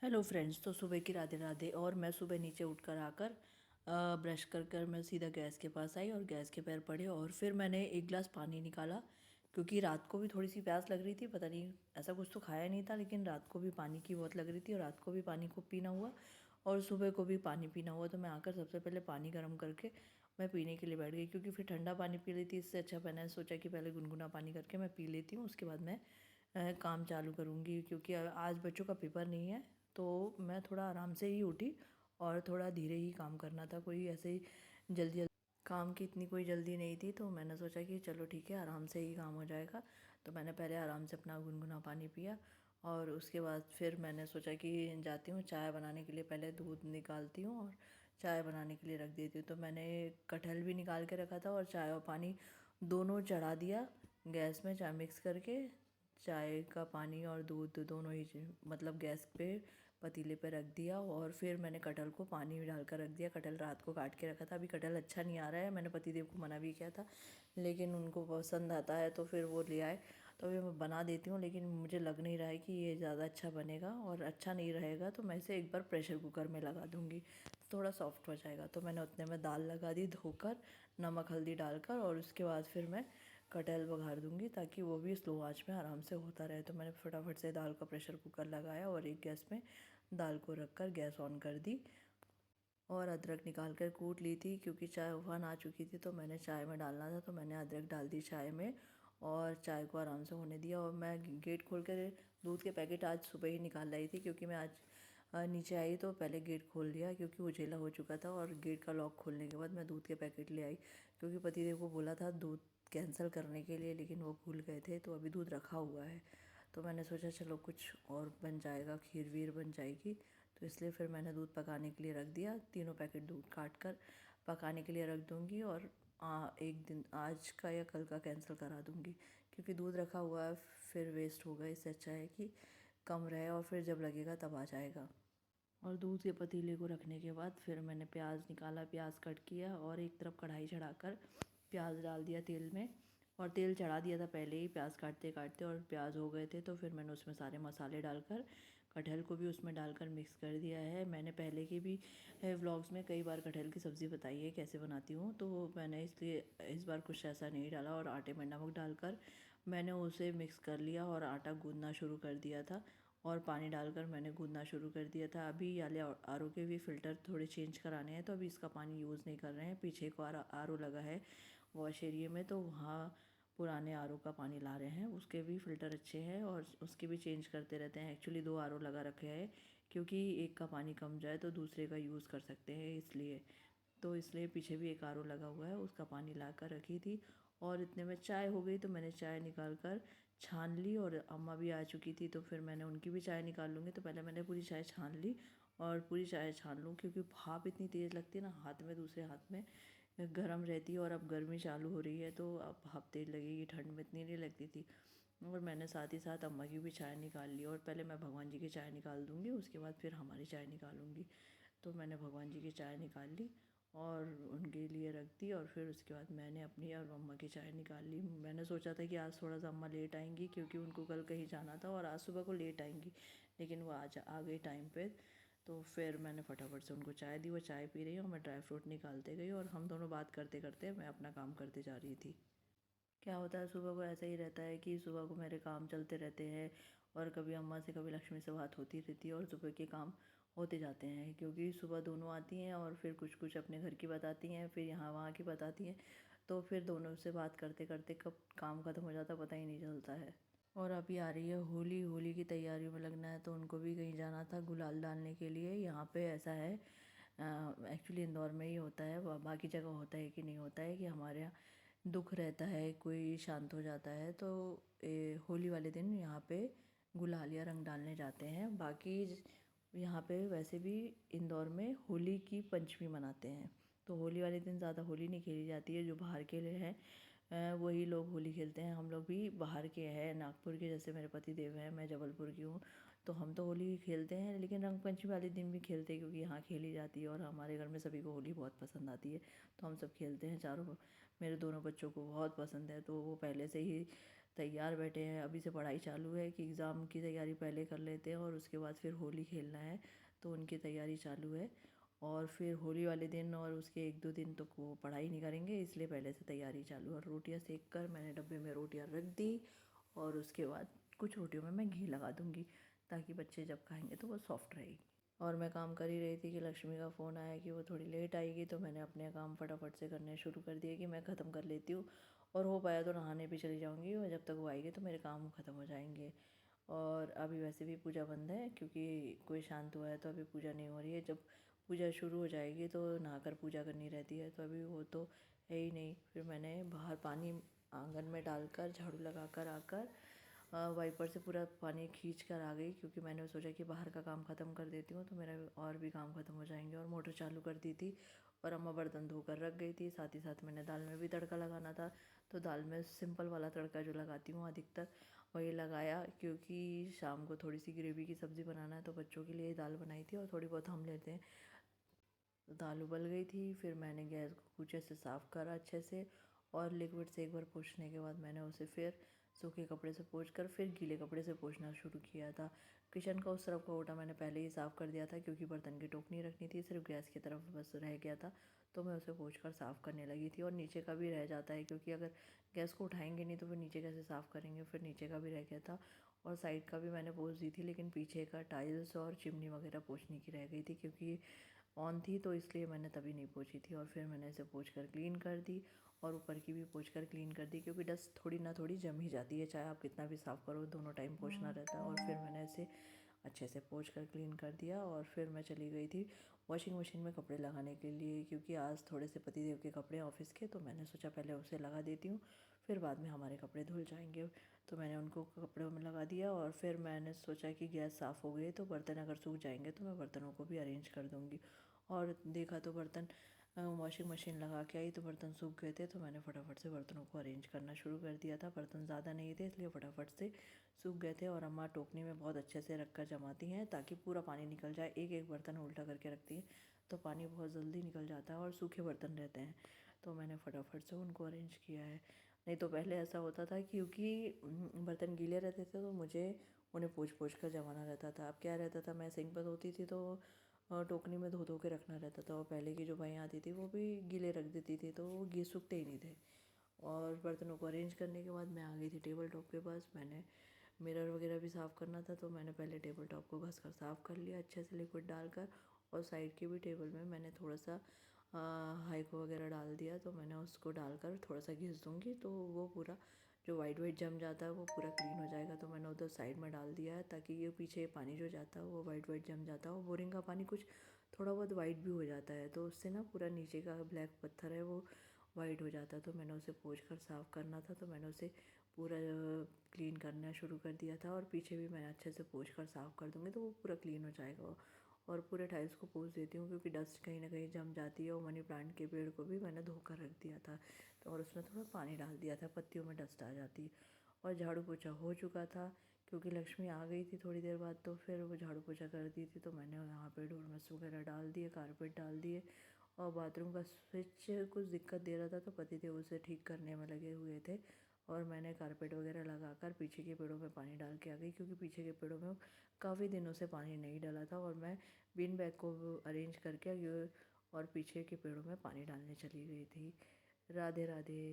Hello friends. तो सुबह की राधे राधे। और मैं सुबह नीचे उठकर आकर ब्रश कर मैं सीधा गैस के पास आई और गैस के पैर पड़े और फिर मैंने एक गिलास पानी निकाला, क्योंकि रात को भी थोड़ी सी प्यास लग रही थी। पता नहीं, ऐसा कुछ तो खाया नहीं था, लेकिन रात को भी पानी की बहुत लग रही थी और रात को भी पानी को पीना हुआ और सुबह को भी पानी पीना हुआ। तो मैं आकर सबसे पहले पानी गर्म करके मैं पीने के लिए बैठ गई, क्योंकि फिर ठंडा पानी पी लेती। इससे अच्छा मैंने सोचा कि पहले गुनगुना पानी करके मैं पी लेती हूँ, उसके बाद मैं काम चालू करूँगी। क्योंकि आज बच्चों का पेपर नहीं है, तो मैं थोड़ा आराम से ही उठी और थोड़ा धीरे ही काम करना था। कोई ऐसे ही जल्दी जल्दी काम की इतनी कोई जल्दी नहीं थी, तो मैंने सोचा कि चलो ठीक है, आराम से ही काम हो जाएगा। तो मैंने पहले आराम से अपना गुनगुना पानी पिया और उसके बाद फिर मैंने सोचा कि जाती हूँ चाय बनाने के लिए, पहले दूध निकालती हूँ और चाय बनाने के लिए रख देती हूँ। तो मैंने कटहल भी निकाल के रखा था और चाय और पानी दोनों चढ़ा दिया गैस में। चाय मिक्स करके चाय का पानी और दूध दोनों ही मतलब गैस पे पतीले पे रख दिया और फिर मैंने कटहल को पानी में डालकर रख दिया। कटहल रात को काट के रखा था। अभी कटहल अच्छा नहीं आ रहा है, मैंने पतिदेव को मना भी किया था, लेकिन उनको पसंद आता है तो फिर वो ले आए। तो अभी मैं बना देती हूँ, लेकिन मुझे लग नहीं रहा है कि ये ज़्यादा अच्छा बनेगा और अच्छा नहीं रहेगा, तो मैं इसे एक बार प्रेशर कुकर में लगा दूँगी, थोड़ा सॉफ्ट हो जाएगा। तो मैंने उतने में दाल लगा दी धोकर, नमक हल्दी डालकर, और उसके बाद फिर मैं कटहल बघार दूँगी ताकि वो भी स्लो आंच में आराम से होता रहे। तो मैंने फटाफट से दाल का प्रेशर कुकर लगाया और एक गैस में दाल को रख कर गैस ऑन कर दी और अदरक निकाल कर कूट ली थी, क्योंकि चाय उफान आ चुकी थी तो मैंने चाय में डालना था। तो मैंने अदरक डाल दी चाय में और चाय को आराम से होने दिया। और मैं गेट खोल कर दूध के पैकेट आज सुबह ही निकाल लाई थी, क्योंकि मैं आज नीचे आई तो पहले गेट खोल लिया, क्योंकि उजेला हो चुका था। और गेट का लॉक खोलने के बाद मैं दूध के पैकेट ले आई, क्योंकि पतिदेव को बोला था दूध कैंसिल करने के लिए, लेकिन वो भूल गए थे। तो अभी दूध रखा हुआ है, तो मैंने सोचा चलो कुछ और बन जाएगा, खीर वीर बन जाएगी। तो इसलिए फिर मैंने दूध पकाने के लिए रख दिया। तीनों पैकेट दूध काट कर पकाने के लिए रख दूँगी और एक दिन आज का या कल का कैंसिल करा दूँगी, क्योंकि दूध रखा हुआ है फिर वेस्ट होगा। इससे अच्छा है कि कम रहे और फिर जब लगेगा तब आ जाएगा। और दूध के पतीले को रखने के बाद फिर मैंने प्याज निकाला, प्याज कट किया और एक तरफ कढ़ाई चढ़ाकर प्याज डाल दिया तेल में, और तेल चढ़ा दिया था पहले ही प्याज काटते काटते, और प्याज हो गए थे तो फिर मैंने उसमें सारे मसाले डालकर कटहल को भी उसमें डालकर मिक्स कर दिया है। मैंने पहले के भी व्लॉग्स में कई बार कटहल की सब्ज़ी बताई है कैसे बनाती हूँ, तो मैंने इसलिए इस बार कुछ ऐसा नहीं डाला। और आटे में नमक डालकर मैंने उसे मिक्स कर लिया और आटा गूँदना शुरू कर दिया था और पानी डालकर मैंने गूँदना शुरू कर दिया था। अभी वाले आर ओ के भी फ़िल्टर थोड़े चेंज कराने हैं, तो अभी इसका पानी यूज़ नहीं कर रहे हैं। पीछे को आर ओ लगा है वॉश एरिया में, तो वहाँ पुराने आर ओ का पानी ला रहे हैं। उसके भी फ़िल्टर अच्छे हैं और उसके भी चेंज करते रहते हैं। एक्चुअली 2 आर ओ लगा रखे हैं, क्योंकि एक का पानी कम जाए तो दूसरे का यूज़ कर सकते हैं, इसलिए। तो इसलिए पीछे भी एक आर ओ लगा हुआ है, उसका पानी ला कर रखी थी। और इतने में चाय हो गई, तो मैंने चाय निकाल कर छान ली और अम्मा भी आ चुकी थी, तो फिर मैंने उनकी भी चाय निकाल लूँगी। तो पहले मैंने पूरी चाय छान ली और पूरी चाय छान लूँ, क्योंकि भाप इतनी तेज़ लगती है ना हाथ में, दूसरे हाथ में गर्म रहती है। और अब गर्मी चालू हो रही है तो अब भाप तेज़ लगेगी, ठंड में इतनी नहीं लगती थी। और मैंने साथ ही साथ अम्मा की भी चाय निकाल ली, और पहले मैं भगवान जी की चाय निकाल दूँगी, उसके बाद फिर हमारी चाय निकालूँगी। तो मैंने भगवान जी की चाय निकाल ली और उनके लिए रख दी, और फिर उसके बाद मैंने अपनी और अम्मा की चाय निकाल ली। मैंने सोचा था कि आज थोड़ा सा अम्मा लेट आएंगी, क्योंकि उनको कल कहीं जाना था और आज सुबह को लेट आएंगी, लेकिन वो आज आ गई टाइम पे। तो फिर मैंने फटाफट से उनको चाय दी, वो चाय पी रही और मैं ड्राई फ्रूट निकालते गई, और हम दोनों बात करते करते मैं अपना काम करते जा रही थी। क्या होता है सुबह को ऐसा ही रहता है कि सुबह को मेरे काम चलते रहते हैं, और कभी अम्मा से कभी लक्ष्मी से बात होती रहती है और सुबह के काम होते जाते हैं, क्योंकि सुबह दोनों आती हैं और फिर कुछ कुछ अपने घर की बताती हैं, फिर यहाँ वहाँ की बताती हैं। तो फिर दोनों से बात करते करते कब काम ख़त्म हो जाता पता ही नहीं चलता है। और अभी आ रही है होली, होली की तैयारियों में लगना है, तो उनको भी कहीं जाना था गुलाल डालने के लिए। यहाँ पे ऐसा है, एक्चुअली इंदौर में ही होता है, बाकी जगह होता है कि नहीं होता है, कि हमारे यहाँ दुख रहता है कोई शांत हो जाता है तो होली वाले दिन यहाँ पे गुलाल या रंग डालने जाते हैं। बाकी यहाँ पे वैसे भी इंदौर में होली की पंचमी मनाते हैं, तो होली वाले दिन ज़्यादा होली नहीं खेली जाती है। जो बाहर के लिए हैं वही लोग होली खेलते हैं। हम लोग भी बाहर के हैं, नागपुर के, जैसे मेरे पति देव हैं, मैं जबलपुर की हूँ, तो हम तो होली खेलते हैं, लेकिन रंग पंचमी वाले दिन भी खेलते हैं, क्योंकि यहाँ खेली जाती है और हमारे घर में सभी को होली बहुत पसंद आती है, तो हम सब खेलते हैं चारों। मेरे दोनों बच्चों को बहुत पसंद है, तो वो पहले से ही तैयार बैठे हैं। अभी से पढ़ाई चालू है कि एग्ज़ाम की तैयारी पहले कर लेते हैं और उसके बाद फिर होली खेलना है, तो उनकी तैयारी चालू है। और फिर होली वाले दिन और उसके 1-2 दिन तक वो पढ़ाई नहीं करेंगे, इसलिए पहले से तैयारी चालू है। और रोटियां सेक कर मैंने डब्बे में रोटियां रख दी और उसके बाद कुछ रोटियों में मैं घी लगा दूँगी ताकि बच्चे जब खाएंगे तो वो सॉफ्ट रहेगी। और मैं काम कर ही रही थी कि लक्ष्मी का फ़ोन आया कि वो थोड़ी लेट आएगी, तो मैंने अपने काम फटाफट से करने शुरू कर दिए कि मैं ख़त्म कर लेती हूँ और हो पाया तो नहाने भी चली जाऊँगी, और जब तक वो आएगी तो मेरे काम ख़त्म हो जाएंगे। और अभी वैसे भी पूजा बंद है क्योंकि कोई शांत हुआ है, तो अभी पूजा नहीं हो रही है। जब पूजा शुरू हो जाएगी तो नहाकर पूजा करनी रहती है, तो अभी वो तो है ही नहीं। फिर मैंने बाहर पानी आंगन में डालकर झाड़ू लगाकर आकर वाइपर से पूरा पानी खींच कर आ गई, क्योंकि मैंने सोचा कि बाहर का काम ख़त्म कर देती हूँ तो मेरा और भी काम ख़त्म हो जाएंगे। और मोटर चालू कर दी थी और अम्मा बर्तन धोकर रख गई थी। साथ ही साथ मैंने दाल में भी तड़का लगाना था, तो दाल में सिंपल वाला तड़का जो लगाती हूँ अधिकतर वही लगाया, क्योंकि शाम को थोड़ी सी ग्रेवी की सब्ज़ी बनाना है, तो बच्चों के लिए दाल बनाई थी और थोड़ी बहुत हम लेते हैं। तो दाल उबल गई थी, फिर मैंने गैस को कूचे से साफ़ करा अच्छे से, और लिक्विड से एक बार पोंछने के बाद मैंने उसे फिर सूखे कपड़े से पोंछ कर फिर गीले कपड़े से पोंछना शुरू किया था। किचन का उस तरफ का ओटा मैंने पहले ही साफ़ कर दिया था, क्योंकि बर्तन की टोकनी रखनी थी, सिर्फ गैस की तरफ बस रह गया था, तो मैं उसे पोंछ कर साफ़ करने लगी थी। और नीचे का भी रह जाता है, क्योंकि अगर गैस को उठाएंगे नहीं तो फिर नीचे कैसे साफ़ करेंगे, फिर नीचे का भी रह गया था। और साइड का भी मैंने पोंछ दी थी, लेकिन पीछे का टाइल्स और चिमनी वगैरह पोंछने की रह गई थी, क्योंकि ऑन थी, तो इसलिए मैंने तभी नहीं पोंछी थी। और फिर मैंने इसे पोंछ कर क्लीन कर दी और ऊपर की भी पोंछ कर क्लीन कर दी, क्योंकि डस्ट थोड़ी ना थोड़ी जम ही जाती है, चाहे आप कितना भी साफ़ करो, दोनों टाइम पोंछना रहता है। और फिर मैंने इसे अच्छे से पोंछ कर क्लीन कर दिया और फिर मैं चली गई थी वॉशिंग मशीन में कपड़े लगाने के लिए, क्योंकि आज थोड़े से पतिदेव के कपड़े ऑफिस के, तो मैंने सोचा पहले उसे लगा देती हूँ, फिर बाद में हमारे कपड़े धुल जाएंगे। तो मैंने उनको कपड़ों में लगा दिया और फिर मैंने सोचा कि गैस साफ़ हो गई तो बर्तन अगर सूख जाएंगे तो मैं बर्तनों को भी अरेंज कर दूँगी। और देखा तो बर्तन वॉशिंग मशीन लगा के आई तो बर्तन सूख गए थे, तो मैंने फटाफट से बर्तनों को अरेंज करना शुरू कर दिया था। बर्तन ज़्यादा नहीं थे, इसलिए फटाफट से सूख गए थे। और अम्मा टोकनी में बहुत अच्छे से रख कर जमाती हैं ताकि पूरा पानी निकल जाए। एक एक बर्तन उल्टा करके रखती हैं तो पानी बहुत जल्दी निकल जाता है और सूखे बर्तन रहते हैं, तो मैंने फटाफट से उनको अरेंज किया है। नहीं तो पहले ऐसा होता था, क्योंकि बर्तन गीले रहते थे तो मुझे उन्हें पोंछ पोंछ कर जमाना रहता था। अब क्या रहता था, मैं सिंक पर धोती थी तो टोकनी में धो धो के रखना रहता था, और पहले की जो भैया आती थी वो भी गीले रख देती थी, तो वो गीले सूखते ही नहीं थे। और बर्तनों को अरेंज करने के बाद मैं आ गई थी टेबल टॉप के पास। मैंने मिरर वगैरह भी साफ़ करना था, तो मैंने पहले टेबल टॉप को घस कर साफ़ कर लिया अच्छे से लिक्विड डालकर, और साइड के भी टेबल में मैंने थोड़ा सा हाइको वगैरह डाल दिया, तो मैंने उसको डालकर थोड़ा सा घिस दूँगी तो वो पूरा जो वाइट वाइट जम जाता है वो पूरा क्लीन हो जाएगा। तो मैंने उधर साइड में डाल दिया है ताकि ये पीछे पानी जो जाता है वो वाइट वाइट जम जाता है, और बोरिंग का पानी कुछ थोड़ा बहुत वाइट भी हो जाता है, तो उससे ना पूरा नीचे का ब्लैक पत्थर है वो वाइट हो जाता है। तो मैंने उसे पोंछ कर साफ़ करना था, तो मैंने उसे पूरा क्लीन करना शुरू कर दिया था, और पीछे भी मैं अच्छे से पोंछ कर साफ़ कर दूँगी तो वो पूरा क्लीन हो जाएगा। और पूरे टाइल्स को पोंछ देती हूँ, क्योंकि डस्ट कहीं ना कहीं जम जाती है। और मनी प्लांट के पेड़ को भी मैंने धोकर रख दिया था, तो और उसमें थोड़ा पानी डाल दिया था, पत्तियों में डस्ट आ जाती। और झाड़ू पोछा हो चुका था, क्योंकि लक्ष्मी आ गई थी थोड़ी देर बाद, तो फिर वो झाड़ू पोछा कर दी थी, तो मैंने यहाँ पे डोरमेट्स वगैरह डाल दिए, कारपेट डाल दिए। और बाथरूम का स्विच कुछ दिक्कत दे रहा था, तो पतिदेव उसे ठीक करने में लगे हुए थे, और मैंने कारपेट वगैरह लगाकर पीछे के पेड़ों में पानी डाल के आ गई, क्योंकि पीछे के पेड़ों में काफ़ी दिनों से पानी नहीं डाला था। और मैं बिन बैग को अरेंज करके और पीछे के पेड़ों में पानी डालने चली गई थी। राधे राधे।